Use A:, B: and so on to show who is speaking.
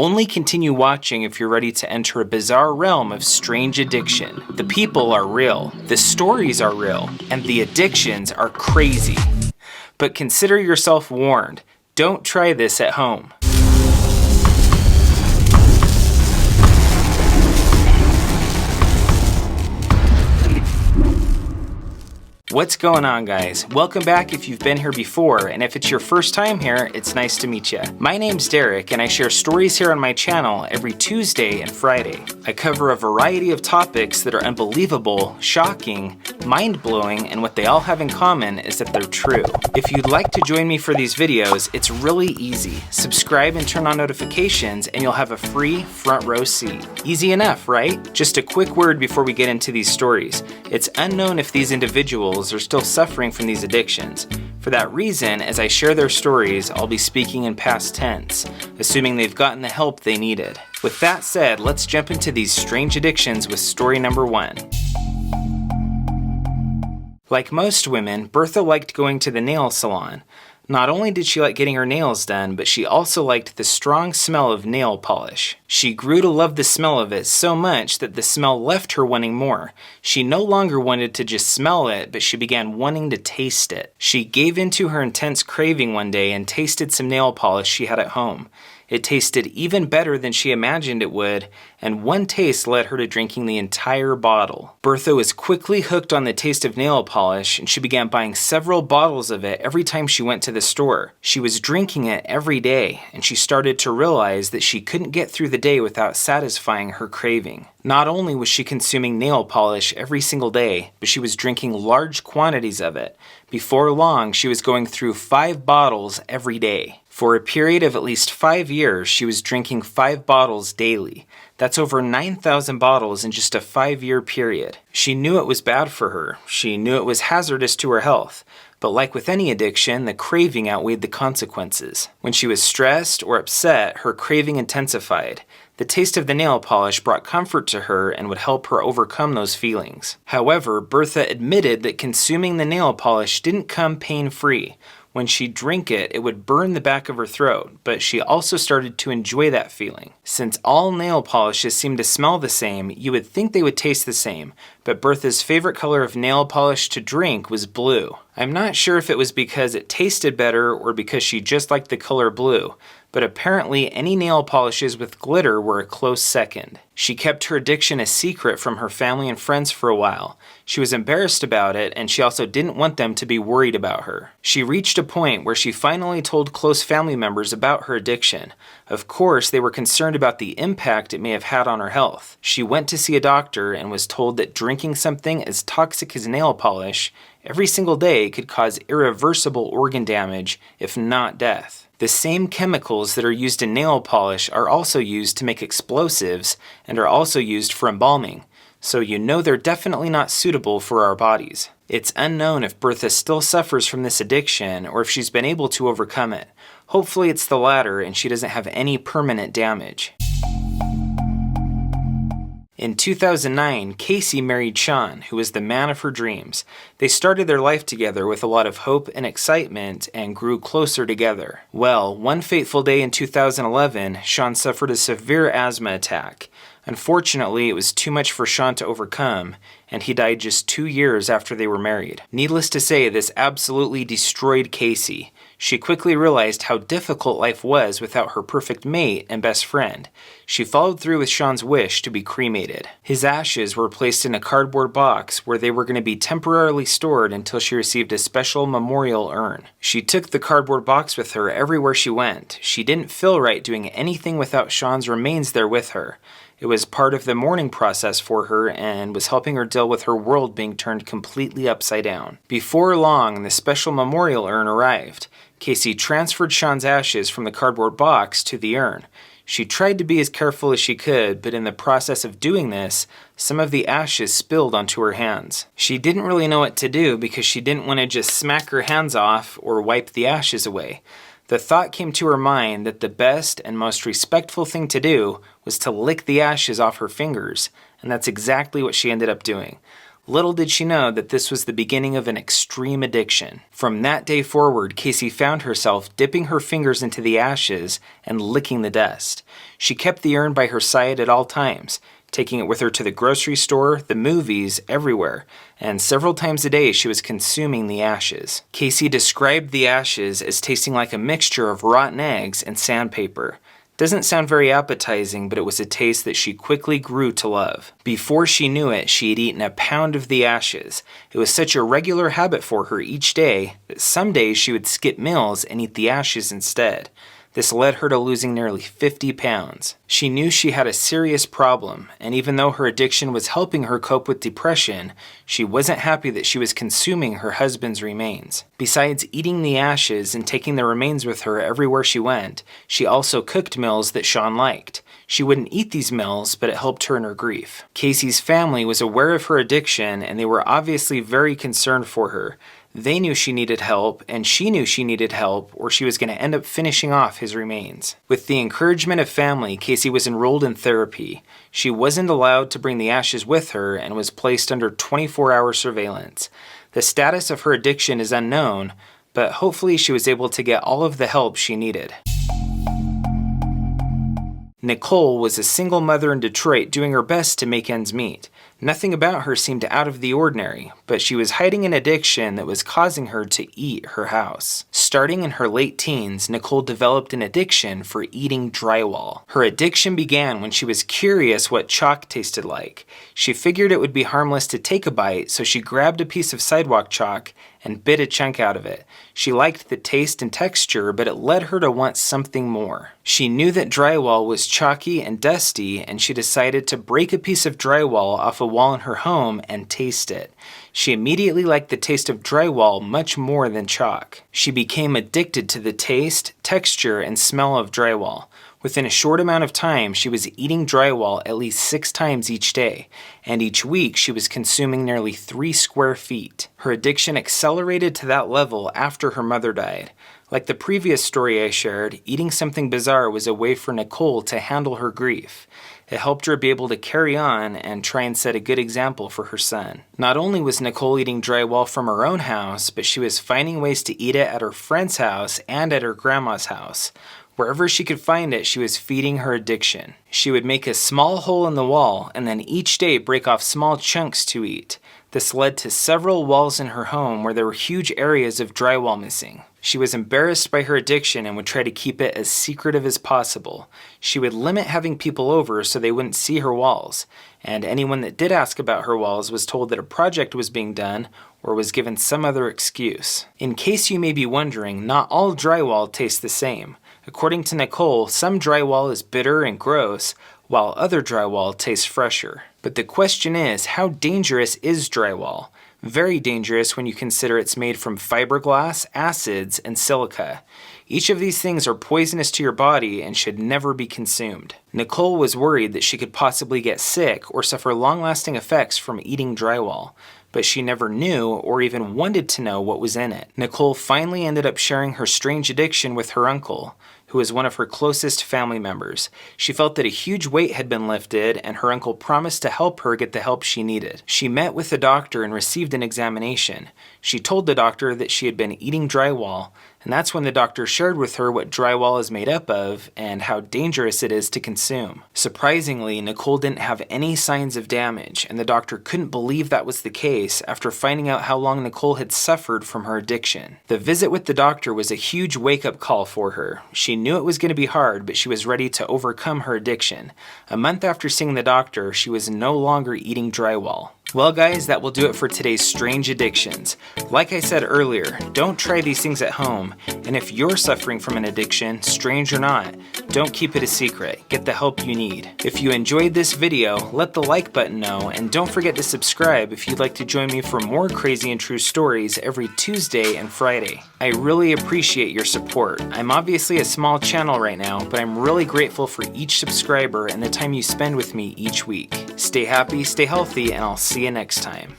A: Only continue watching if you're ready to enter a bizarre realm of strange addiction. The people are real, the stories are real, and the addictions are crazy. But consider yourself warned. Don't try this at home. What's going on, guys? Welcome back if you've been here before, and if it's your first time here, it's nice to meet you. My name's Derek, and I share stories here on my channel every Tuesday and Friday. I cover a variety of topics that are unbelievable, shocking, mind-blowing, and what they all have in common is that they're true. If you'd like to join me for these videos, it's really easy. Subscribe and turn on notifications, and you'll have a free front row seat. Easy enough, right? Just a quick word before we get into these stories. It's unknown if these individuals are still suffering from these addictions. For that reason, as I share their stories, I'll be speaking in past tense, assuming they've gotten the help they needed. With that said, let's jump into these strange addictions with story number 1. Like most women, Bertha liked going to the nail salon. Not only did she like getting her nails done, but she also liked the strong smell of nail polish. She grew to love the smell of it so much that the smell left her wanting more. She no longer wanted to just smell it, but she began wanting to taste it. She gave into her intense craving one day and tasted some nail polish she had at home. It tasted even better than she imagined it would, and one taste led her to drinking the entire bottle. Bertha was quickly hooked on the taste of nail polish, and she began buying several bottles of it every time she went to the store. She was drinking it every day, and she started to realize that she couldn't get through the day without satisfying her craving. Not only was she consuming nail polish every single day, but she was drinking large quantities of it. Before long, she was going through 5 bottles every day. For a period of at least 5 years, she was drinking 5 bottles daily. That's over 9,000 bottles in just a 5-year period. She knew it was bad for her. She knew it was hazardous to her health. But like with any addiction, the craving outweighed the consequences. When she was stressed or upset, her craving intensified. The taste of the nail polish brought comfort to her and would help her overcome those feelings. However, Bertha admitted that consuming the nail polish didn't come pain-free. When she'd drink it, it would burn the back of her throat, but she also started to enjoy that feeling. Since all nail polishes seem to smell the same, you would think they would taste the same, but Bertha's favorite color of nail polish to drink was blue. I'm not sure if it was because it tasted better or because she just liked the color blue, but apparently any nail polishes with glitter were a close second. She kept her addiction a secret from her family and friends for a while. She was embarrassed about it, and she also didn't want them to be worried about her. She reached a point where she finally told close family members about her addiction. Of course, they were concerned about the impact it may have had on her health. She went to see a doctor and was told that drinking something as toxic as nail polish every single day could cause irreversible organ damage, if not death. The same chemicals that are used in nail polish are also used to make explosives and are also used for embalming, so you know they're definitely not suitable for our bodies. It's unknown if Bertha still suffers from this addiction or if she's been able to overcome it. Hopefully it's the latter and she doesn't have any permanent damage. In 2009, Casie married Sean, who was the man of her dreams. They started their life together with a lot of hope and excitement and grew closer together. Well, one fateful day in 2011, Sean suffered a severe asthma attack. Unfortunately, it was too much for Sean to overcome, and he died just 2 years after they were married. Needless to say, this absolutely destroyed Casie. She quickly realized how difficult life was without her perfect mate and best friend. She followed through with Sean's wish to be cremated. His ashes were placed in a cardboard box where they were going to be temporarily stored until she received a special memorial urn. She took the cardboard box with her everywhere she went. She didn't feel right doing anything without Sean's remains there with her. It was part of the mourning process for her and was helping her deal with her world being turned completely upside down. Before long, the special memorial urn arrived. Casie transferred Sean's ashes from the cardboard box to the urn. She tried to be as careful as she could, but in the process of doing this, some of the ashes spilled onto her hands. She didn't really know what to do because she didn't want to just smack her hands off or wipe the ashes away. The thought came to her mind that the best and most respectful thing to do was to lick the ashes off her fingers, and that's exactly what she ended up doing. Little did she know that this was the beginning of an extreme addiction. From that day forward, Casie found herself dipping her fingers into the ashes and licking the dust. She kept the urn by her side at all times, taking it with her to the grocery store, the movies, everywhere, and several times a day she was consuming the ashes. Casie described the ashes as tasting like a mixture of rotten eggs and sandpaper. Doesn't sound very appetizing, but it was a taste that she quickly grew to love. Before she knew it, she had eaten a pound of the ashes. It was such a regular habit for her each day that some days she would skip meals and eat the ashes instead. This led her to losing nearly 50 pounds. She knew she had a serious problem, and even though her addiction was helping her cope with depression, she wasn't happy that she was consuming her husband's remains. Besides eating the ashes and taking the remains with her everywhere she went, she also cooked meals that Sean liked. She wouldn't eat these meals, but it helped her in her grief. Casie's family was aware of her addiction, and they were obviously very concerned for her. They knew she needed help, and she knew she needed help, or she was going to end up finishing off his remains. With the encouragement of family, Casie was enrolled in therapy. She wasn't allowed to bring the ashes with her and was placed under 24-hour surveillance. The status of her addiction is unknown, but hopefully she was able to get all of the help she needed. Nicole was a single mother in Detroit doing her best to make ends meet. Nothing about her seemed out of the ordinary, but she was hiding an addiction that was causing her to eat her house. Starting in her late teens, Nicole developed an addiction for eating drywall. Her addiction began when she was curious what chalk tasted like. She figured it would be harmless to take a bite, so she grabbed a piece of sidewalk chalk and bit a chunk out of it. She liked the taste and texture, but it led her to want something more. She knew that drywall was chalky and dusty, and she decided to break a piece of drywall off a wall in her home and taste it. She immediately liked the taste of drywall much more than chalk. She became addicted to the taste, texture, and smell of drywall. Within a short amount of time, she was eating drywall at least 6 times each day, and each week she was consuming nearly 3 square feet. Her addiction accelerated to that level after her mother died. Like the previous story I shared, eating something bizarre was a way for Nicole to handle her grief. It helped her be able to carry on and try and set a good example for her son. Not only was Nicole eating drywall from her own house, but she was finding ways to eat it at her friend's house and at her grandma's house. Wherever she could find it, she was feeding her addiction. She would make a small hole in the wall and then each day break off small chunks to eat. This led to several walls in her home where there were huge areas of drywall missing. She was embarrassed by her addiction and would try to keep it as secretive as possible. She would limit having people over so they wouldn't see her walls, and anyone that did ask about her walls was told that a project was being done or was given some other excuse. In case you may be wondering, not all drywall tastes the same. According to Nicole, some drywall is bitter and gross, while other drywall tastes fresher. But the question is, how dangerous is drywall? Very dangerous when you consider it's made from fiberglass, acids, and silica. Each of these things are poisonous to your body and should never be consumed. Nicole was worried that she could possibly get sick or suffer long-lasting effects from eating drywall, but she never knew or even wanted to know what was in it. Nicole finally ended up sharing her strange addiction with her uncle, who was one of her closest family members. She felt that a huge weight had been lifted, and her uncle promised to help her get the help she needed. She met with the doctor and received an examination. She told the doctor that she had been eating drywall, and that's when the doctor shared with her what drywall is made up of and how dangerous it is to consume. Surprisingly, Nicole didn't have any signs of damage, and the doctor couldn't believe that was the case after finding out how long Nicole had suffered from her addiction. The visit with the doctor was a huge wake-up call for her. She knew it was going to be hard, but she was ready to overcome her addiction. A month after seeing the doctor, she was no longer eating drywall. Well guys, that will do it for today's Strange Addictions. Like I said earlier, don't try these things at home, and if you're suffering from an addiction, strange or not, don't keep it a secret. Get the help you need. If you enjoyed this video, let the like button know, and don't forget to subscribe if you'd like to join me for more crazy and true stories every Tuesday and Friday. I really appreciate your support. I'm obviously a small channel right now, but I'm really grateful for each subscriber and the time you spend with me each week. Stay happy, stay healthy, and I'll see you next time.